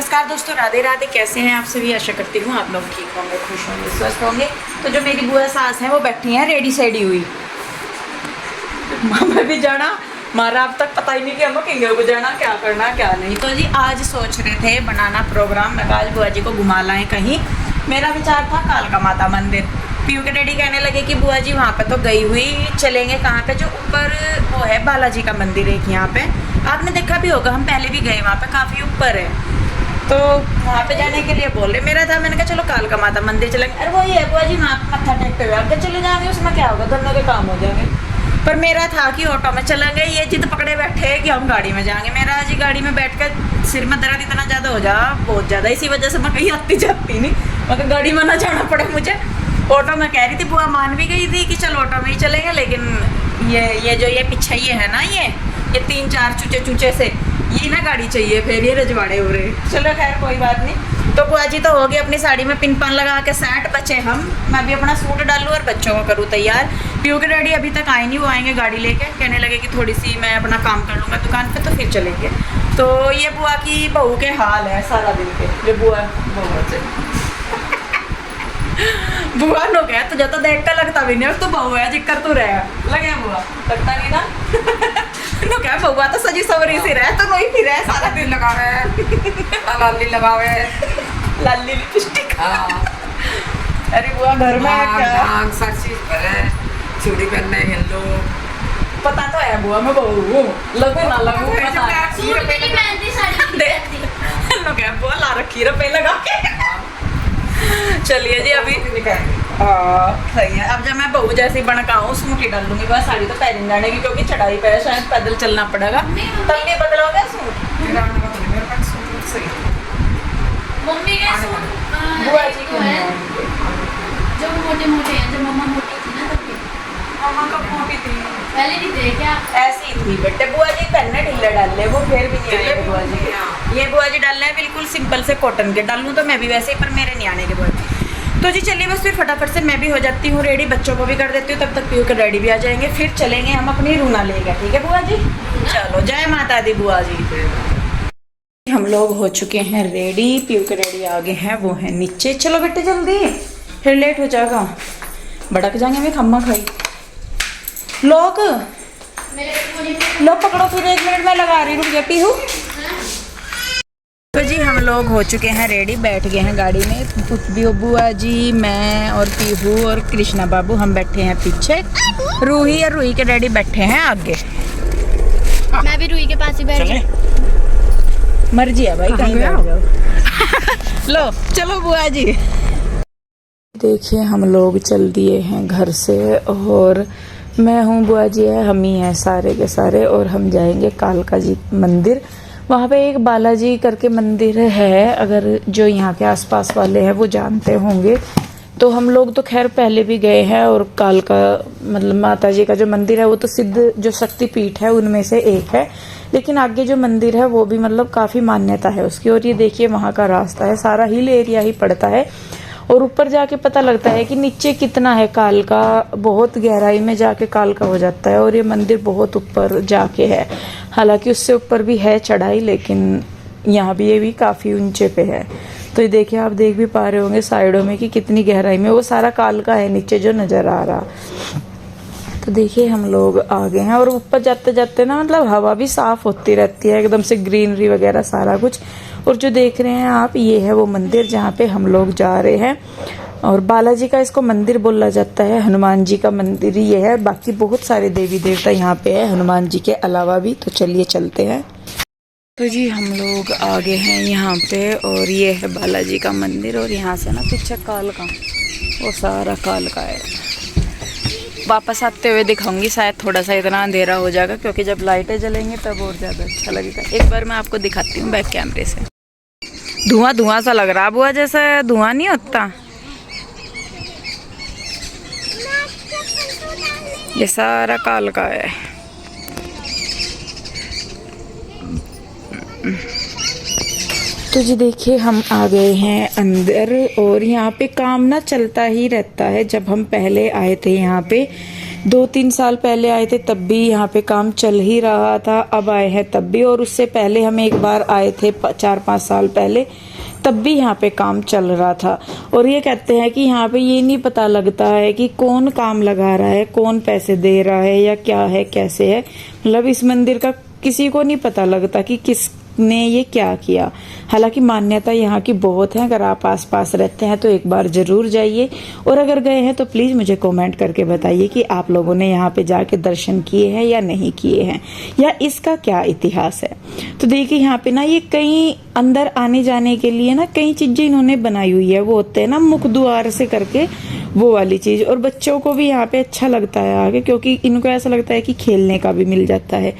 नमस्कार दोस्तों, राधे राधे। कैसे हैं आप सभी? आशा करती हूँ आप लोग ठीक होंगे, खुश होंगे, स्वस्थ होंगे। तो जो मेरी बुआ सास हैं वो बैठी हैं रेडी सेडी हुई। मैं भी जाना मारा अब तक पता ही नहीं कि हम कहीं को जाना, क्या करना क्या नहीं। तो जी आज सोच रहे थे बनाना प्रोग्राम, मैं आज बुआ जी को घुमा लाएं कहीं। मेरा विचार था कालका माता मंदिर। पीयू के डैडी कहने लगे कि बुआ जी वहाँ पे तो गई हुई, चलेंगे कहाँ पे, जो ऊपर वो है बालाजी का मंदिर एक यहाँ पे, आपने देखा भी होगा, हम पहले भी गए वहाँ पे, काफ़ी ऊपर है। तो वहाँ पे जाने के लिए बोल रहे, मेरा था, मैंने कहा चलो कालका माता मंदिर चलेंगे। अरे वो ये है बुआ जी वहाँ मत्था टेकते हुए आगे चले जाएंगे, उसमें क्या होगा, दोनों के काम हो जाएंगे। पर मेरा था कि ऑटो में चलेंगे, ये जिद पकड़े बैठे हैं कि हम गाड़ी में जाएंगे। मेरा जी गाड़ी में बैठ कर सिर में दर्द इतना ज़्यादा हो जा, बहुत ज़्यादा, इसी वजह से मैं कहीं आती जाती नहीं, मगर गाड़ी में ना जाना पड़े मुझे। ऑटो में कह रही थी, बुआ मान भी गई थी कि चलो ऑटो में ही चलेंगे, लेकिन ये जो ये पीछे ये है ना, ये 3-4 चूचे से ये ना गाड़ी चाहिए, फिर ये रजवाड़े हो रहे। चलो खैर कोई बात नहीं। तो बुआ जी तो हो गई अपनी साड़ी में पिन पान लगा के सेट, बचे हम, मैं भी अपना सूट डालूँ और बच्चों को करूँ तैयार। पीयू के डैडी अभी तक आए नहीं, वो आएंगे गाड़ी लेके, कहने लगे कि थोड़ी सी मैं अपना काम कर लूँगा दुकान पे तो फिर चलेंगे। तो ये बुआ की बहू के हाल है सारा दिन के, जो बुआ बहू से बुआ नो कह तुझे तो देख कर लगता भी नहीं, तो बहू है जिक्र तू रहे लगे बुआ, लगता नहीं ना। नो क्या बउआ तो सजी सवरी सी रहे, तो नहीं फिर रहे सारा दिन लगावे लाली लगावे लाली लिपस्टिक। अरे बुआ घर में क्या सब चीज भरे, चूड़ी पहनने हेलो पता तो है बुआ मैं बहू हूँ, लगू ना लगू पता है। नो क्या बुआ ला रखी रुपए लगा के। चलिए जी अभी सही है। अब जब मैं बहू जैसी बनका हूँ सूट ही डाल लूंगी, बस साड़ी तो पहन जाने की, क्योंकि चढ़ाई पे है, शायद पैदल चलना पड़ेगा। तब भी बदलोगे सूट? मम्मी के सूट बुआ जी को है जो मोटे मोटे हैं, जब मम्मा मोटी थी ना तब के। मम्मा कब मोटी थी? पहले नहीं थे क्या? ऐसी थी बेटे। बुआ जी पहनने ढीले डाले, वो फिर भी नहीं आए बुआ जी। ये बुआ जी डालने हैं बिल्कुल सिंपल से कॉटन के, डालूँ तो मैं भी वैसे ही, पर मेरे नहीं आने के बुआ जी। तो जी चलिए बस फिर फटाफट से मैं भी हो जाती हूँ रेडी, बच्चों को भी कर देती हूँ, तब तक पीयू के डैडी भी आ जाएंगे, फिर चलेंगे हम अपनी रूना लेकर। ठीक है बुआ जी? चलो जय माता दी बुआ जी। हम लोग हो चुके हैं रेडी, पीयू के डैडी आगे हैं, वो है नीचे। चलो बेटे जल्दी, फिर लेट हो जाएगा, भड़क जाएंगे। मैं खम्मा खाई लोग पकड़ो, फिर 1 मिनट में लगा रही, रुक जा पीहू। तो जी हम लोग हो चुके हैं रेडी, बैठ गए हैं गाड़ी में। बुआ जी, मैं और पीहू और कृष्णा बाबू हम बैठे हैं पीछे, रूही और रूही के डैडी बैठे हैं आगे। मैं भी रूही के पास ही बैठ गई। मर्जी है भाई, कहीं बैठ जाओ। लो चलो बुआ जी। देखिए हम लोग चल दिए हैं घर से, और मैं हूँ, बुआ जी है, हम ही हैं सारे के सारे, और हम जाएंगे कालका जी मंदिर। वहाँ पे एक बालाजी करके मंदिर है, अगर जो यहाँ के आसपास वाले हैं वो जानते होंगे। तो हम लोग तो खैर पहले भी गए हैं, और कालका मतलब माता जी का जो मंदिर है वो तो सिद्ध जो शक्ति पीठ है उनमें से एक है, लेकिन आगे जो मंदिर है वो भी मतलब काफ़ी मान्यता है उसकी। और ये देखिए वहाँ का रास्ता है, सारा हिल एरिया ही पड़ता है, और ऊपर जाके पता लगता है कि नीचे कितना है कालका, बहुत गहराई में जाके कालका हो जाता है। और ये मंदिर बहुत ऊपर जाके है, हालांकि उससे ऊपर भी है चढ़ाई, लेकिन यहाँ भी ये भी काफ़ी ऊंचे पे है। तो ये देखिए, आप देख भी पा रहे होंगे साइडों में कि कितनी गहराई में वो सारा कालका है नीचे जो नज़र आ रहा। तो देखिए हम लोग आ गए हैं, और ऊपर जाते जाते ना मतलब हवा भी साफ होती रहती है, एकदम से ग्रीनरी वगैरह सारा कुछ। और जो देख रहे हैं आप, ये है वो मंदिर जहाँ पे हम लोग जा रहे हैं, और बालाजी का इसको मंदिर बोला जाता है, हनुमान जी का मंदिर ये है, बाकी बहुत सारे देवी देवता यहाँ पे है हनुमान जी के अलावा भी। तो चलिए चलते हैं। तो जी हम लोग आ गए हैं यहाँ पे, और ये है बालाजी का मंदिर, और यहाँ से ना पीछे कालका, वो सारा कालका है। वापस आते हुए दिखाऊंगी, शायद थोड़ा सा इतना अंधेरा हो जाएगा, क्योंकि जब लाइटें जलेंगी तब और ज़्यादा अच्छा लगेगा। एक बार मैं आपको दिखाती हूँ बैक कैमरे से। धुआं धुआं सा लग रहा बुआ, जैसे धुआं नहीं होता। ये सारा कालका है। तो जी देखिए हम आ गए हैं अंदर, और यहाँ पे काम ना चलता ही रहता है। जब हम पहले आए थे यहाँ पे 2-3 साल पहले आए थे तब भी यहाँ पे काम चल ही रहा था, अब आए हैं तब भी, और उससे पहले हम एक बार आए थे 4-5 साल पहले, तब भी यहाँ पे काम चल रहा था। और ये कहते हैं कि यहाँ पे ये नहीं पता लगता है कि कौन काम लगा रहा है, कौन पैसे दे रहा है या क्या है कैसे है, मतलब इस मंदिर का किसी को नहीं पता लगता कि किसने ये क्या किया। हालांकि मान्यता यहाँ की बहुत है, अगर आप आसपास रहते हैं तो एक बार जरूर जाइए, और अगर गए हैं तो प्लीज मुझे कमेंट करके बताइए कि आप लोगों ने यहाँ पे जाके दर्शन किए हैं या नहीं किए हैं, या इसका क्या इतिहास है। तो देखिए यहाँ पे ना ये कई अंदर आने जाने के लिए ना कई चीजें इन्होंने बनाई हुई है, वो होते हैं ना मुख द्वार से करके वो वाली चीज, और बच्चों को भी यहाँ पे अच्छा लगता है आगे, क्योंकि इनको ऐसा लगता है कि खेलने का भी मिल जाता है।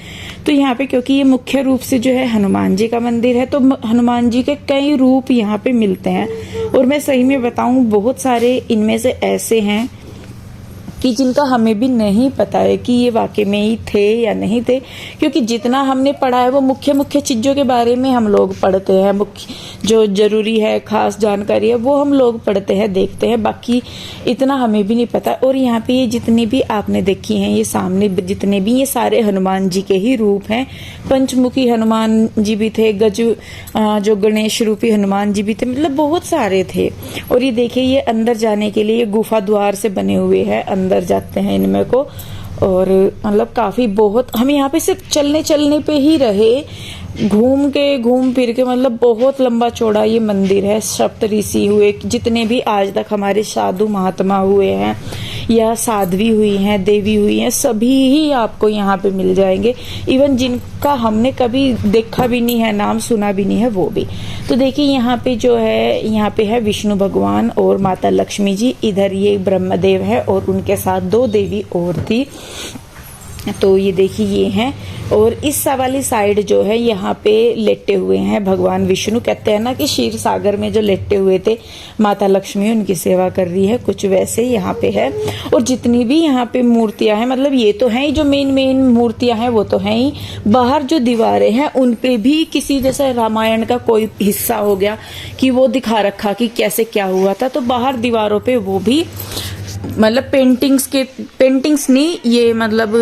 तो यहाँ पे क्योंकि ये मुख्य रूप से जो है हनुमान जी का मंदिर है, तो हनुमान जी के कई रूप यहाँ पे मिलते हैं, और मैं सही में बताऊं बहुत सारे इनमें से ऐसे हैं कि जिनका हमें भी नहीं पता है कि ये वाकई में ही थे या नहीं थे, क्योंकि जितना हमने पढ़ा है वो मुख्य मुख्य चीज़ों के बारे में हम लोग पढ़ते हैं, मुख्य जो जरूरी है खास जानकारी है वो हम लोग पढ़ते हैं देखते हैं, बाकी इतना हमें भी नहीं पता। और यहाँ पे ये जितनी भी आपने देखी हैं ये सामने जितने भी ये सारे हनुमान जी के ही रूप हैं। पंचमुखी हनुमान जी भी थे, जो गणेश रूपी हनुमान जी भी थे, मतलब बहुत सारे थे। और ये देखिए ये अंदर जाने के लिए ये गुफा द्वार से बने हुए हैं, अंदर जाते हैं इनमें को, और मतलब काफी बहुत हम यहाँ पे सिर्फ चलने पे ही रहे, घूम फिर के, मतलब बहुत लंबा चौड़ा ये मंदिर है। सप्त ऋषि हुए, जितने भी आज तक हमारे साधु महात्मा हुए हैं या साध्वी हुई हैं, देवी हुई हैं, सभी ही आपको यहाँ पे मिल जाएंगे, इवन जिनका हमने कभी देखा भी नहीं है, नाम सुना भी नहीं है, वो भी। तो देखिए यहाँ पे जो है, यहाँ पे है विष्णु भगवान और माता लक्ष्मी जी, इधर ये ब्रह्मदेव है और उनके साथ 2 देवी और थी। तो ये देखिए ये हैं, और इस वाली साइड जो है यहाँ पे लेटे हुए हैं भगवान विष्णु। कहते हैं ना कि क्षीर सागर में जो लेटे हुए थे माता लक्ष्मी उनकी सेवा कर रही है, कुछ वैसे यहाँ पे है। और जितनी भी यहाँ पे मूर्तियां हैं, मतलब ये तो हैं ही जो मेन मूर्तियां हैं वो तो हैं ही, बाहर जो दीवारें हैं उन पे भी किसी जैसे रामायण का कोई हिस्सा हो गया कि वो दिखा रखा कि कैसे क्या हुआ था, तो बाहर दीवारों पे वो भी मतलब पेंटिंग्स नहीं, ये मतलब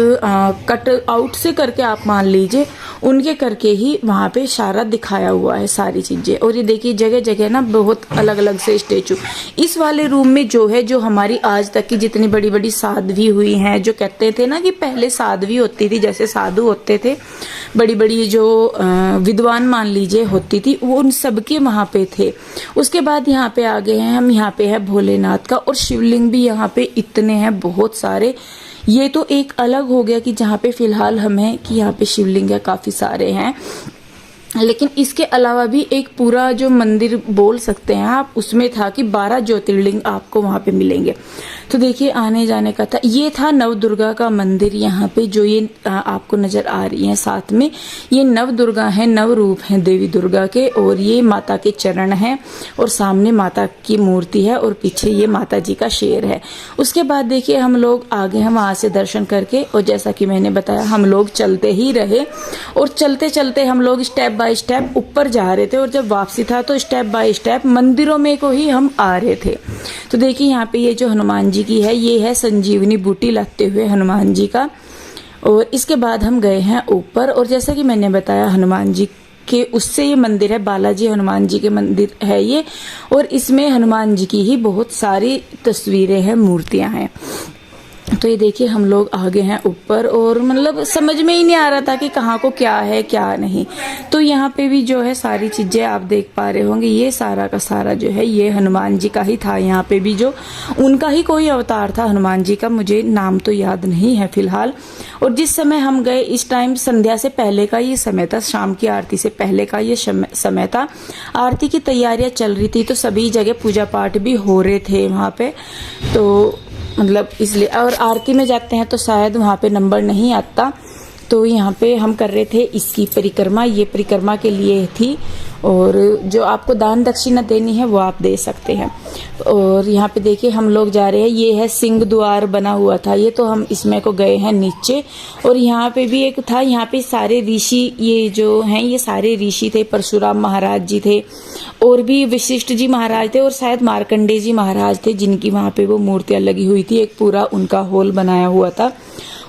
कट आउट से करके आप मान लीजिए उनके करके ही वहां पे सारा दिखाया हुआ है सारी चीजें। और ये देखिए जगह जगह ना बहुत अलग अलग से स्टेचू। इस वाले रूम में जो है, जो हमारी आज तक की जितनी बड़ी बड़ी साध्वी हुई हैं, जो कहते थे ना कि पहले साध्वी होती थी, जैसे साधु होते थे, बड़ी बड़ी जो विद्वान मान लीजिए होती थी, वो उन सबके वहां पे थे। उसके बाद यहाँ पे आ गए हैं हम, यहाँ पे है भोलेनाथ का, और शिवलिंग भी यहाँ पे इतने हैं बहुत सारे। ये तो एक अलग हो गया कि जहाँ पे फिलहाल हम हैं कि यहाँ पे शिवलिंग है, काफी सारे हैं, लेकिन इसके अलावा भी एक पूरा जो मंदिर बोल सकते हैं आप, उसमें था कि 12 ज्योतिर्लिंग आपको वहां पे मिलेंगे। तो देखिए आने जाने का था, ये था नवदुर्गा का मंदिर यहाँ पे, जो ये आपको नजर आ रही है साथ में, ये नवदुर्गा है, नव रूप है देवी दुर्गा के, और ये माता के चरण हैं, और सामने माता की मूर्ति है, और पीछे ये माता जी का शेर है। उसके बाद देखिए हम लोग आगे हैं वहां से दर्शन करके, और जैसा कि मैंने बताया हम लोग चलते ही रहे, और चलते चलते हम लोग स्टेप बाय स्टेप ऊपर जा रहे थे, और जब वापसी था तो स्टेप बाय स्टेप मंदिरों में को ही हम आ रहे थे। तो देखिए यहाँ पे ये जो हनुमान जी की है, ये है संजीवनी बूटी लाते हुए हनुमान जी का। और इसके बाद हम गए हैं ऊपर, और जैसा कि मैंने बताया हनुमान जी के उससे ये मंदिर है, बालाजी हनुमान जी के मंदिर है ये, और इसमें हनुमान जी की ही बहुत सारी तस्वीरें हैं, मूर्तियां हैं। तो ये देखिए हम लोग आगे हैं ऊपर, और मतलब समझ में ही नहीं आ रहा था कि कहाँ को क्या है क्या नहीं। तो यहाँ पे भी जो है सारी चीजें आप देख पा रहे होंगे, ये सारा का सारा जो है ये हनुमान जी का ही था। यहाँ पे भी जो उनका ही कोई अवतार था हनुमान जी का, मुझे नाम तो याद नहीं है फिलहाल। और जिस समय हम गए इस टाइम संध्या से पहले का ये समय था, शाम की आरती से पहले का ये समय था। आरती की तैयारियां चल रही थी, तो सभी जगह पूजा पाठ भी हो रहे थे वहाँ पे, तो मतलब इसलिए। और आरती में जाते हैं तो शायद वहाँ पे नंबर नहीं आता, तो यहाँ पे हम कर रहे थे इसकी परिक्रमा, ये परिक्रमा के लिए थी। और जो आपको दान दक्षिणा देनी है वो आप दे सकते हैं। और यहाँ पे देखिए हम लोग जा रहे हैं, ये है सिंह द्वार बना हुआ था ये, तो हम इसमें को गए हैं नीचे। और यहाँ पे भी एक था, यहाँ पे सारे ऋषि ये जो हैं ये सारे ऋषि थे, परशुराम महाराज जी थे, और भी वशिष्ठ जी महाराज थे और शायद मार्कंडेय जी महाराज थे जिनकी वहां पे वो मूर्तियां लगी हुई थी, एक पूरा उनका हॉल बनाया हुआ था।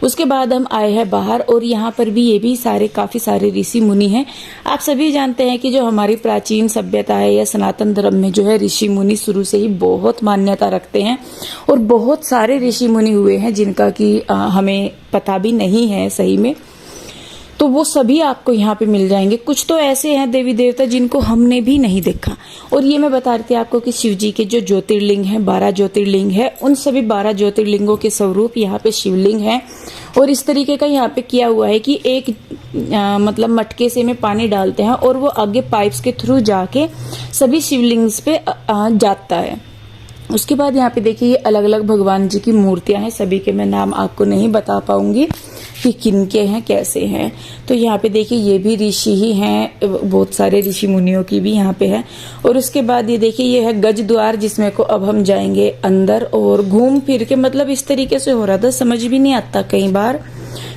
उसके बाद हम आए हैं बाहर और यहाँ पर भी ये भी काफी सारे ऋषि मुनि हैं। आप सभी जानते हैं कि जो हमारी प्राचीन सभ्यता है या सनातन धर्म में जो है ऋषि मुनि शुरू से ही बहुत मान्यता रखते हैं और बहुत सारे ऋषि मुनि हुए हैं जिनका कि हमें पता भी नहीं है सही में, तो वो सभी आपको यहाँ पे मिल जाएंगे। कुछ तो ऐसे हैं देवी देवता जिनको हमने भी नहीं देखा। और ये मैं बता रही थी आपको कि शिव जी के जो ज्योतिर्लिंग हैं, 12 ज्योतिर्लिंग है, उन सभी 12 ज्योतिर्लिंगों के स्वरूप यहाँ पे शिवलिंग है। और इस तरीके का यहाँ पे किया हुआ है कि एक मतलब मटके से में पानी डालते हैं और वो आगे पाइप्स के थ्रू जाके सभी शिवलिंग्स पे जाता है। उसके बाद यहाँ पे देखिए ये अलग अलग भगवान जी की मूर्तियां हैं, सभी के मैं नाम आपको नहीं बता पाऊंगी कि किनके हैं कैसे हैं। तो यहाँ पे देखिए ये भी ऋषि ही हैं, बहुत सारे ऋषि मुनियों की भी यहाँ पे है। और उसके बाद ये देखिए ये है गज द्वार जिसमें को अब हम जाएंगे अंदर और घूम फिर के, मतलब इस तरीके से हो रहा था, समझ भी नहीं आता कई बार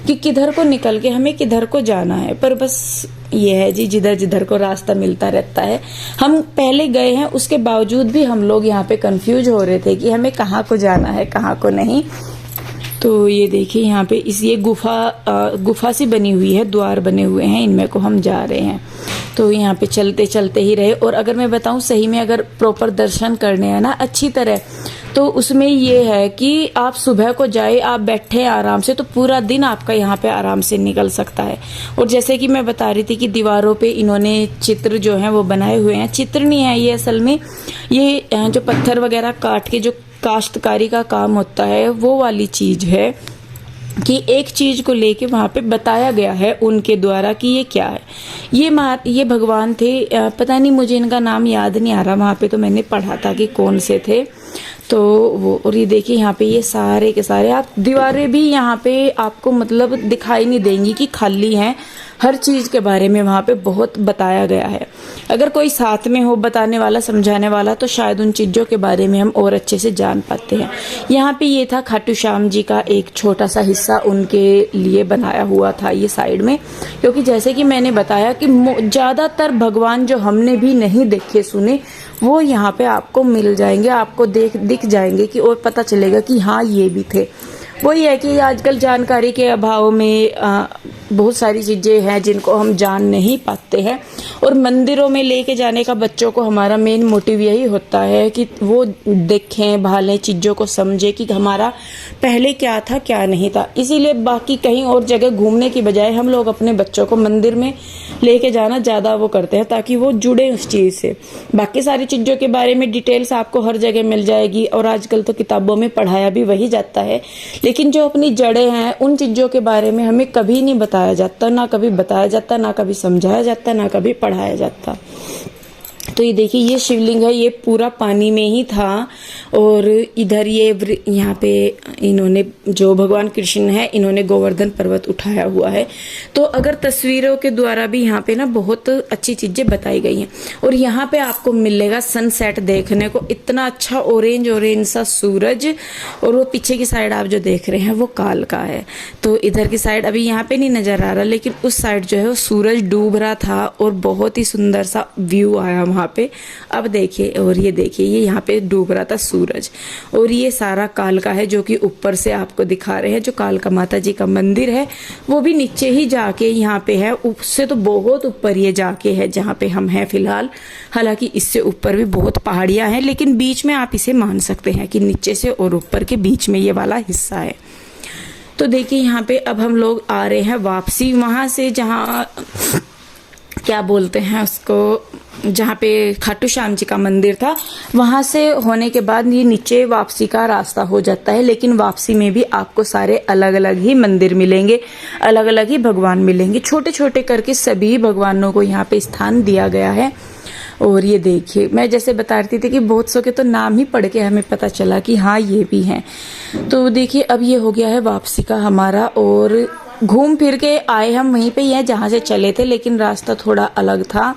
कि किधर को निकल के हमें किधर को जाना है, पर बस ये है जी जिधर जिधर को रास्ता मिलता रहता है। हम पहले गए हैं उसके बावजूद भी हम लोग यहाँ पे कंफ्यूज हो रहे थे कि हमें कहाँ को जाना है कहाँ को नहीं। तो ये देखिए यहाँ पे ये गुफा सी बनी हुई है, द्वार बने हुए हैं, इनमें को हम जा रहे हैं। तो यहाँ पे चलते चलते ही रहे। और अगर मैं बताऊं सही में अगर प्रॉपर दर्शन करने हैं ना अच्छी तरह, तो उसमें ये है कि आप सुबह को जाए, आप बैठे आराम से, तो पूरा दिन आपका यहाँ पे आराम से निकल सकता है। और जैसे कि मैं बता रही थी कि दीवारों पे इन्होंने चित्र जो है वो बनाए हुए हैं, चित्र नहीं है ये असल में, ये जो पत्थर वगैरह काट के जो काश्तकारी का काम होता है वो वाली चीज है कि एक चीज को लेके वहां पे बताया गया है उनके द्वारा कि ये क्या है। ये भगवान थे, पता नहीं मुझे इनका नाम याद नहीं आ रहा, वहां पे तो मैंने पढ़ा था कि कौन से थे। तो वो, और ये देखिए यहाँ पे ये सारे के सारे आप दीवारें भी यहाँ पे आपको मतलब दिखाई नहीं देंगी कि खाली हैं, हर चीज के बारे में वहां पे बहुत बताया गया है। अगर कोई साथ में हो बताने वाला समझाने वाला तो शायद उन चीजों के बारे में हम और अच्छे से जान पाते हैं। यहाँ पे ये था खाटू श्याम जी का एक छोटा सा हिस्सा उनके लिए बनाया हुआ था ये साइड में, क्योंकि जैसे कि मैंने बताया कि ज्यादातर भगवान जो हमने भी नहीं देखे सुने वो यहाँ पे आपको मिल जाएंगे, आपको दिख जाएंगे कि और पता चलेगा कि हाँ ये भी थे। वही है कि आजकल जानकारी के अभाव में बहुत सारी चीजें हैं जिनको हम जान नहीं पाते हैं। और मंदिरों में लेके जाने का बच्चों को हमारा मेन मोटिव यही होता है कि वो देखें, भालें, चीजों को समझे कि हमारा पहले क्या था क्या नहीं था। इसीलिए बाकी कहीं और जगह घूमने की बजाय हम लोग अपने बच्चों को मंदिर में लेके जाना ज्यादा वो करते हैं ताकि वो जुड़े उस चीज से। बाकी सारी चीजों के बारे में डिटेल्स आपको हर जगह मिल जाएगी और आजकल तो किताबों में पढ़ाया भी वही जाता है, लेकिन जो अपनी जड़ें हैं उन चीजों के बारे में हमें कभी नहीं बताया जाता, ना कभी बताया जाता, ना कभी समझाया जाता, ना कभी पढ़ाया जाता। तो ये देखिए ये शिवलिंग है, ये पूरा पानी में ही था। और इधर ये यहाँ पे इन्होंने जो भगवान कृष्ण है इन्होंने गोवर्धन पर्वत उठाया हुआ है। तो अगर तस्वीरों के द्वारा भी यहाँ पे ना बहुत अच्छी चीजें बताई गई हैं। और यहाँ पे आपको मिलेगा सनसेट देखने को, इतना अच्छा ऑरेंज सा सूरज। और वो पीछे की साइड आप जो देख रहे हैं वो काल का है। तो इधर की साइड अभी यहाँ पे नहीं नजर आ रहा, लेकिन उस साइड जो है वो सूरज डूब रहा था और बहुत ही सुंदर सा व्यू आया वहां पे। अब देखिए, और ये देखिए ये यहाँ पे डूब रहा था सूरज। और ये सारा काल का है जो कि ऊपर से आपको दिखा रहे हैं। जो कालका माता जी का मंदिर है वो भी नीचे ही जाके यहाँ पे है, उससे तो बहुत ऊपर ये जाके है जहाँ पे हम हैं फिलहाल। हालांकि इससे ऊपर भी बहुत पहाड़ियां हैं, लेकिन बीच में आप इसे मान सकते हैं कि नीचे से और ऊपर के बीच में ये वाला हिस्सा है। तो देखिए यहाँ पे अब हम लोग आ रहे हैं वापसी, वहां से जहाँ क्या बोलते हैं उसको, जहाँ पे खाटू श्याम जी का मंदिर था, वहां से होने के बाद ये नीचे वापसी का रास्ता हो जाता है। लेकिन वापसी में भी आपको सारे अलग अलग ही मंदिर मिलेंगे, अलग अलग ही भगवान मिलेंगे, छोटे छोटे करके सभी भगवानों को यहाँ पे स्थान दिया गया है। और ये देखिए मैं जैसे बता रही थी कि बहुत सौ के तो नाम ही पढ़ के हमें पता चला कि हाँ ये भी हैं। तो देखिए अब ये हो गया है वापसी का हमारा, और घूम फिर के आए हम वहीं पे ही हैं जहाँ से चले थे, लेकिन रास्ता थोड़ा अलग था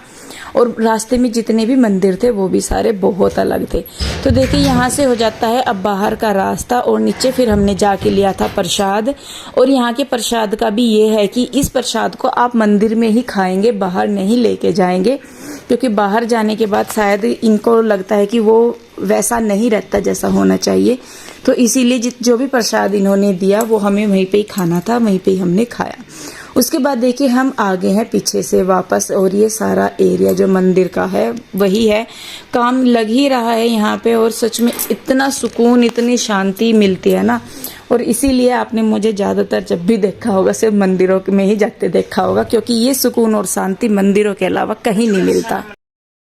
और रास्ते में जितने भी मंदिर थे वो भी सारे बहुत अलग थे। तो देखिए यहाँ से हो जाता है अब बाहर का रास्ता, और नीचे फिर हमने जाके लिया था प्रसाद। और यहाँ के प्रसाद का भी ये है कि इस प्रसाद को आप मंदिर में ही खाएंगे, बाहर नहीं लेके जाएंगे, क्योंकि बाहर जाने के बाद शायद इनको लगता है कि वो वैसा नहीं रहता जैसा होना चाहिए, तो इसीलिए जो भी प्रसाद इन्होंने दिया वो हमें वहीं पे ही खाना था, वहीं पे ही हमने खाया। उसके बाद देखिए हम आगे हैं पीछे से वापस, और ये सारा एरिया जो मंदिर का है वही है, काम लग ही रहा है यहाँ पे, और सच में इतना सुकून, इतनी शांति मिलती है ना। और इसीलिए आपने मुझे ज़्यादातर जब भी देखा होगा सिर्फ मंदिरों में ही जाते देखा होगा, क्योंकि ये सुकून और शांति मंदिरों के अलावा कहीं नहीं मिलता।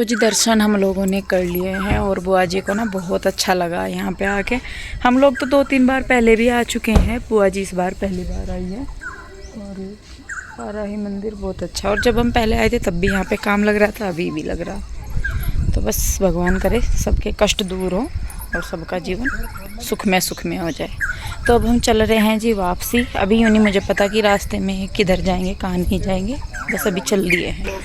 तो जी दर्शन हम लोगों ने कर लिए हैं, और बुआ जी को ना बहुत अच्छा लगा यहाँ पे आके। हम लोग तो 2-3 बार पहले भी आ चुके हैं, बुआ जी इस बार पहली बार आई है, और सारा ही मंदिर बहुत अच्छा। और जब हम पहले आए थे तब भी यहाँ पे काम लग रहा था, अभी भी लग रहा। तो बस भगवान करे सबके कष्ट दूर हो और सबका जीवन सुखमय हो जाए। तो अब हम चल रहे हैं जी वापसी। अभी यूँ नहीं मुझे पता कि रास्ते में किधर जाएंगे, कहाँ नहीं जाएंगे, बस अभी चल दिए हैं।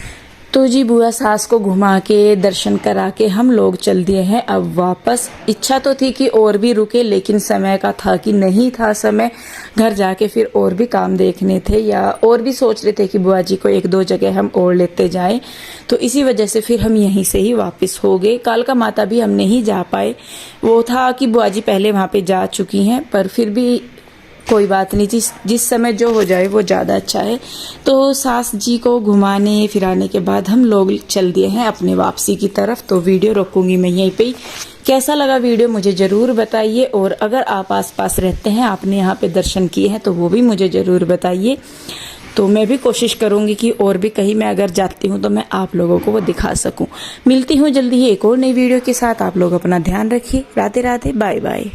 तो जी बुआ सास को घुमा के दर्शन करा के हम लोग चल दिए हैं अब वापस। इच्छा तो थी कि और भी रुके, लेकिन समय का था कि नहीं था समय, घर जाके फिर और भी काम देखने थे, या और भी सोच रहे थे कि बुआ जी को 1-2 जगह हम और लेते जाएं। तो इसी वजह से फिर हम यहीं से ही वापस हो गए। कालका माता भी हम नहीं जा पाए, वो था कि बुआ जी पहले वहाँ पे जा चुकी हैं, पर फिर भी कोई बात नहीं, जिस समय जो हो जाए वो ज़्यादा अच्छा है। तो सास जी को घुमाने फिराने के बाद हम लोग चल दिए हैं अपने वापसी की तरफ। तो वीडियो रोकूंगी मैं यहीं पे ही। कैसा लगा वीडियो मुझे ज़रूर बताइए, और अगर आप आसपास रहते हैं, आपने यहाँ पे दर्शन किए हैं, तो वो भी मुझे ज़रूर बताइए। तो मैं भी कोशिश करूँगी कि और भी कहीं मैं अगर जाती हूँ तो मैं आप लोगों को वो दिखा सकूँ। मिलती हूँ जल्दी ही एक और नई वीडियो के साथ। आप लोग अपना ध्यान रखिए। Radhe Radhe, bye bye.